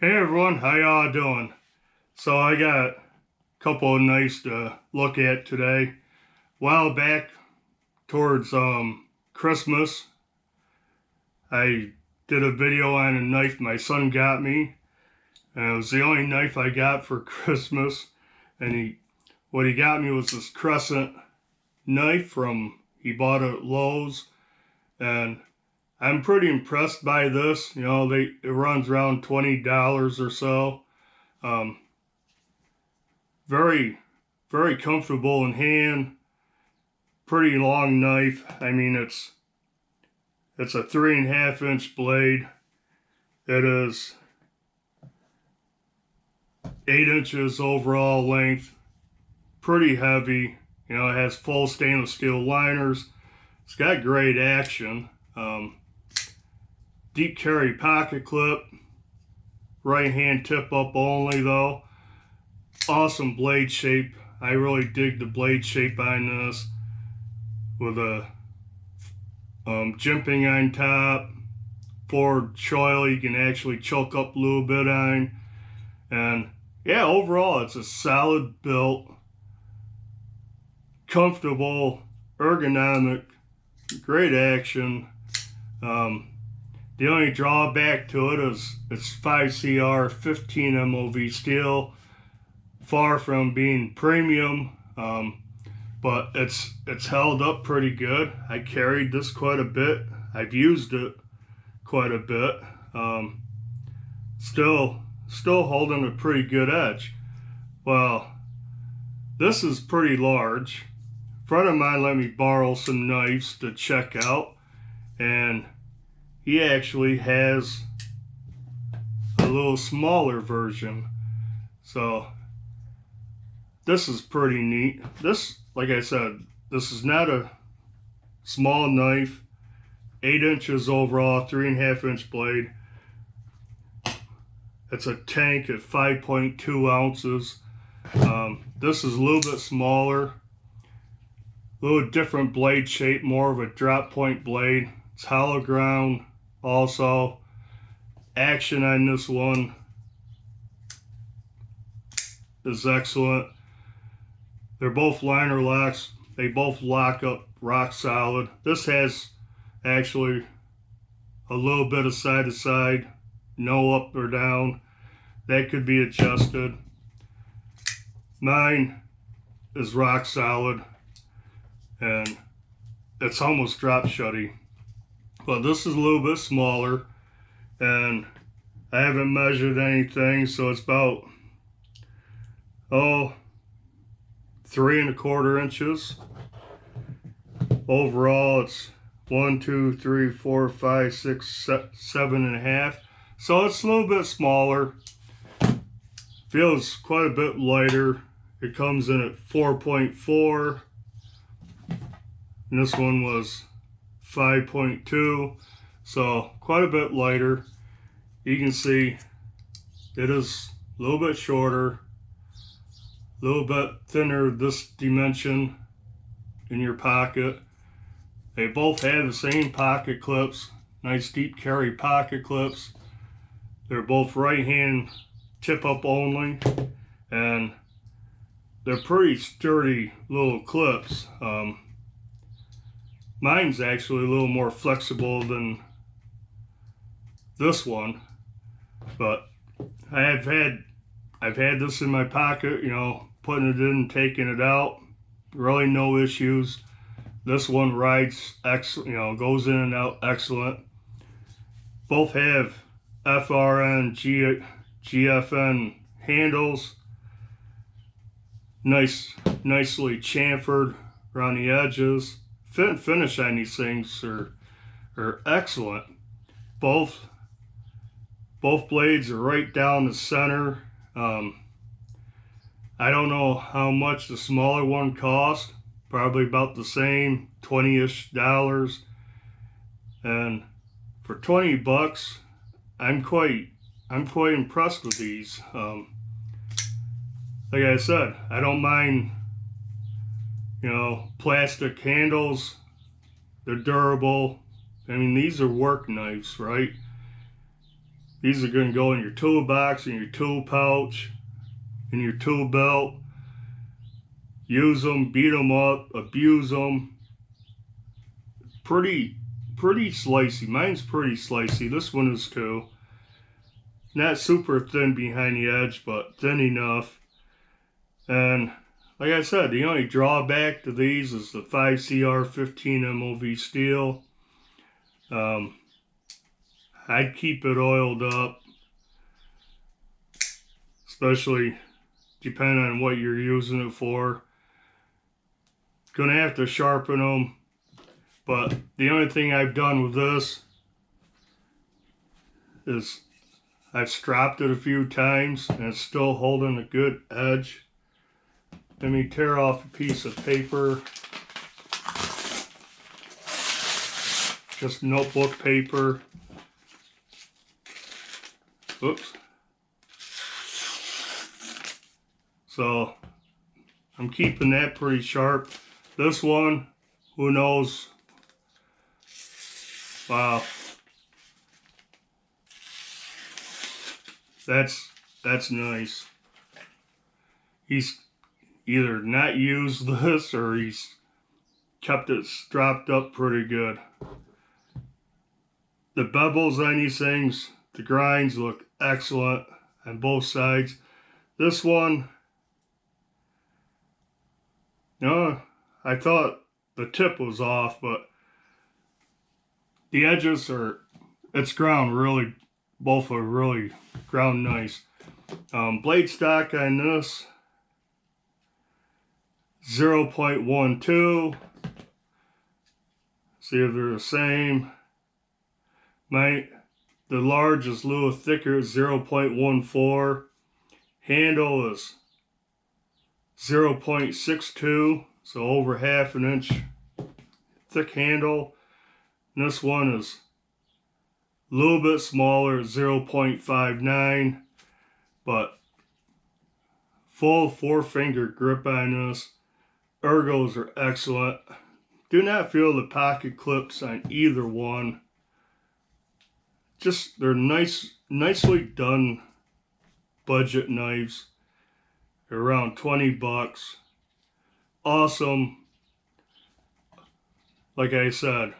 Hey everyone, how y'all doing? So I got a couple of knives to look at today. A while back, towards Christmas, I did a video on a knife my son got me, and it was the only knife I got for Christmas. And what he got me was this Crescent knife he bought at Lowe's, and I'm pretty impressed by this. You know, it runs around $20 or so. Um, very, very comfortable in hand. Pretty long knife. I mean, it's a 3.5-inch blade. It is 8 inches overall length. Pretty heavy. You know, it has full stainless steel liners. It's got great action. Deep carry pocket clip. Right hand tip up only though. Awesome blade shape. I really dig the blade shape on this. With a jimping on top. Forward choil you can actually choke up a little bit on. And yeah, overall it's a solid built, comfortable, ergonomic, great action. The only drawback to it is it's 5CR 15 MOV steel, far from being premium, but it's held up pretty good. I carried this quite a bit. I've used it quite a bit. Still holding a pretty good edge. Well, this is pretty large. A friend of mine let me borrow some knives to check out, and he actually has a little smaller version. So this is pretty neat. This, like I said, this is not a small knife. 8 inches overall, 3.5-inch blade. It's a tank at 5.2 ounces. This is a little bit smaller, a little different blade shape, more of a drop point blade. It's hollow ground also. Action on this one is excellent. They're both liner locks. They both lock up rock solid. This has actually a little bit of side to side, no up or down. That could be adjusted. Mine is rock solid and it's almost drop shutty. But this is a little bit smaller, and I haven't measured anything, so it's about 3.25 inches. Overall, it's 1, 2, 3, 4, 5, 6, 7.5. So it's a little bit smaller. Feels quite a bit lighter. It comes in at 4.4, and this one was 5.2, so quite a bit lighter. You can see it is a little bit shorter, a little bit thinner this dimension in your pocket. They both have the same pocket clips, nice deep carry pocket clips. They're both right hand tip up only, and they're pretty sturdy little clips. Mine's actually a little more flexible than this one, but I've had this in my pocket, you know, putting it in, taking it out, really no issues. This one rides excellent, you know, goes in and out excellent. Both have FRN, GFN handles, nicely chamfered around the edges. Fit and finish on these things are excellent. Both blades are right down the center. I don't know how much the smaller one cost. Probably about the same, $20-ish. And for $20, I'm quite impressed with these. Like I said, I don't mind, you know, plastic handles. They're durable. I mean, these are work knives, right? These are going to go in your toolbox, in your tool pouch, in your tool belt. Use them, beat them up, abuse them. Pretty slicey. Mine's pretty slicey. This one is too. Not super thin behind the edge, but thin enough. And like I said, the only drawback to these is the 5CR15 MOV steel. I'd keep it oiled up, especially depending on what you're using it for. Gonna have to sharpen them, but the only thing I've done with this is I've stropped it a few times and it's still holding a good edge. Let me tear off a piece of paper, just notebook paper. Oops. So I'm keeping that pretty sharp. This one, who knows? Wow. That's nice. He's either not used this or he's kept it stropped up pretty good. The bevels on these things, the grinds look excellent on both sides. This one, no, I thought the tip was off, but the edges are, it's ground really, both are really ground nice. Blade stock on this, 0.12. See if they're the same. The large is a little thicker, 0.14. Handle is 0.62, so over half an inch thick handle. And this one is a little bit smaller, 0.59, but full 4-finger grip on this. Ergos are excellent. Do not feel the pocket clips on either one. Just, they're nicely done budget knives. They're around 20 bucks. Awesome. Like I said,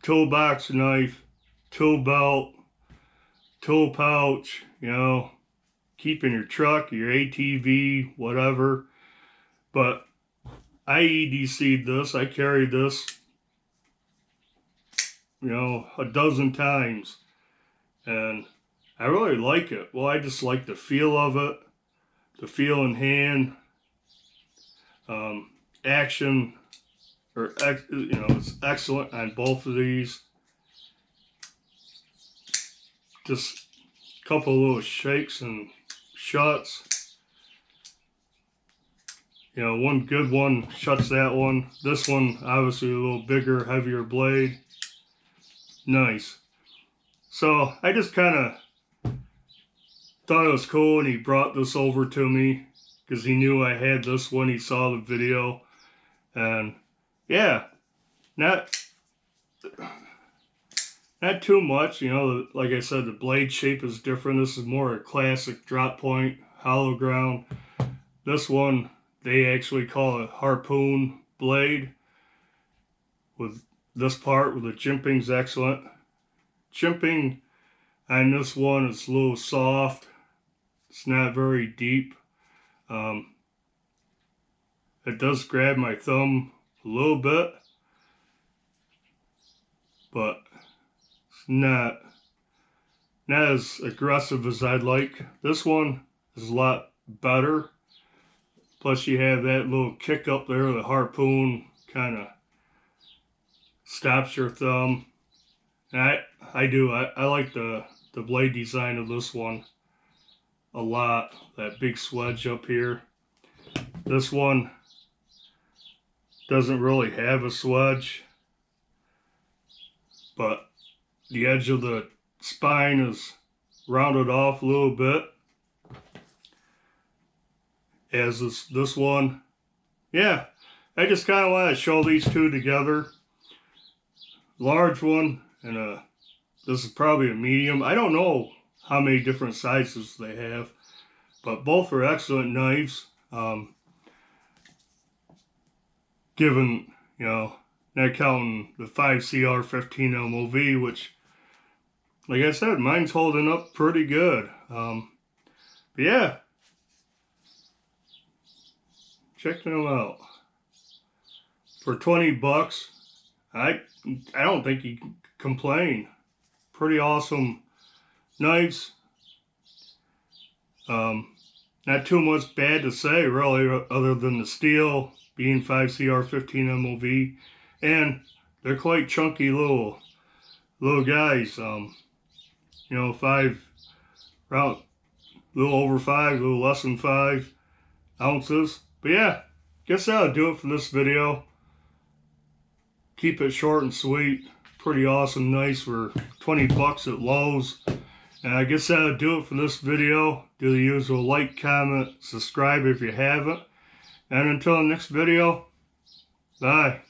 toolbox knife, tool belt, tool pouch, you know, keep in your truck, your ATV, whatever. But I EDC'd this. I carried this, you know, a dozen times. And I really like it. Well, I just like the feel of it, the feel in hand, action, or you know, it's excellent on both of these. Just a couple of little shakes and shuts. You know, one good one shuts that one. This one, obviously a little bigger, heavier blade. Nice. So I just kind of thought it was cool, and he brought this over to me because he knew I had this when he saw the video. And yeah, not too much, you know. Like I said, the blade shape is different. This is more a classic drop point, hollow ground. This one, they actually call it harpoon blade. With this part, with the jimping's excellent. Jimping on this one is a little soft. It's not very deep. It does grab my thumb a little bit, but it's not as aggressive as I'd like. This one is a lot better. Plus you have that little kick up there, the harpoon kind of stops your thumb. And I like the blade design of this one a lot. That big swedge up here. This one doesn't really have a swedge, but the edge of the spine is rounded off a little bit, as is this one. Yeah, I just kind of want to show these two together. Large one and a This is probably a medium. I don't know how many different sizes they have, but both are excellent knives. Given, you know, not counting the 5CR15 MOV, which, like I said, mine's holding up pretty good. But yeah, check them out. For 20 bucks, I don't think you can complain. Pretty awesome knives. Not too much bad to say, really, other than the steel being 5CR15 MOV, and they're quite chunky little guys. You know, around a little over 5, a little less than 5 ounces. But yeah, guess that'll do it for this video. Keep it short and sweet. Pretty awesome, nice for 20 bucks at Lowe's. And I guess that'll do it for this video. Do the usual like, comment, subscribe if you haven't. And until the next video, bye.